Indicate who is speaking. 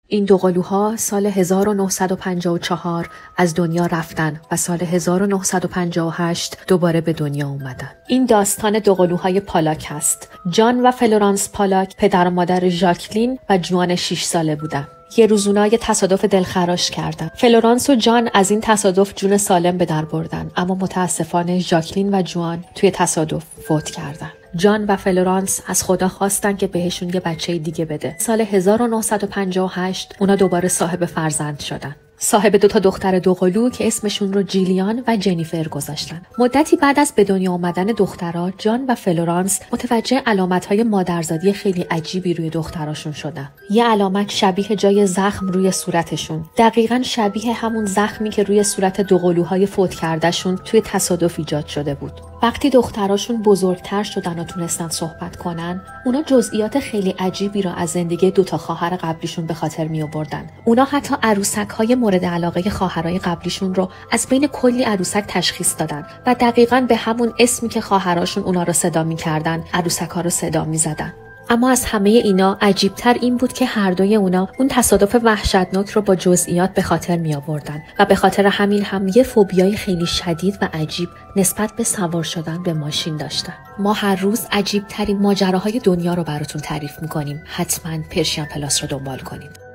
Speaker 1: این دوقلوها سال 1954 از دنیا رفتن و سال 1958 دوباره به دنیا اومدن. این داستان دوقلوهای پالاک است. جان و فلورانس پالاک پدر و مادر ژاکلین و جوان 6 ساله بودن. یه روز اونا یه تصادف دلخراش کردن. فلورانس و جان از این تصادف جون سالم به در بردن، اما متاسفانه ژاکلین و جوان توی تصادف فوت کردن. جان و فلورانس از خدا خواستن که بهشون یه بچه دیگه بده. سال 1958 اونا دوباره صاحب فرزند شدن. صاحب 2 دختر دوقلو که اسمشون رو جیلیان و جنیفر گذاشتن. مدتی بعد از به دنیا آمدن دخترها، جان و فلورانس متوجه علامت‌های مادرزادی خیلی عجیبی روی دختراشون شدن. یه علامت شبیه جای زخم روی صورتشون، دقیقاً شبیه همون زخمی که روی صورت دوقلوهای فوت کردهشون توی تصادف ایجاد شده بود. وقتی دختراشون بزرگتر شدن و تونستن صحبت کنن، اونا جزئیات خیلی عجیبی را از زندگی 2 خواهر قبلیشون به خاطر می آوردن. اونا حتی عروسک‌های مورد علاقه خواهرای قبلیشون رو از بین کلی عروسک تشخیص دادن و دقیقاً به همون اسمی که خواهراشون اونا رو صدا می‌کردن، عروسک‌ها رو صدا می‌زدن. اما از همه اینا عجیبتر این بود که هر دوی اونا اون تصادف وحشتناک رو با جزئیات به خاطر می آوردن و به خاطر همین هم یه فوبیای خیلی شدید و عجیب نسبت به سوار شدن به ماشین داشتن. ما هر روز عجیبترین ماجراهای دنیا رو براتون تعریف می‌کنیم. حتما پرشین پلاس رو دنبال کنید.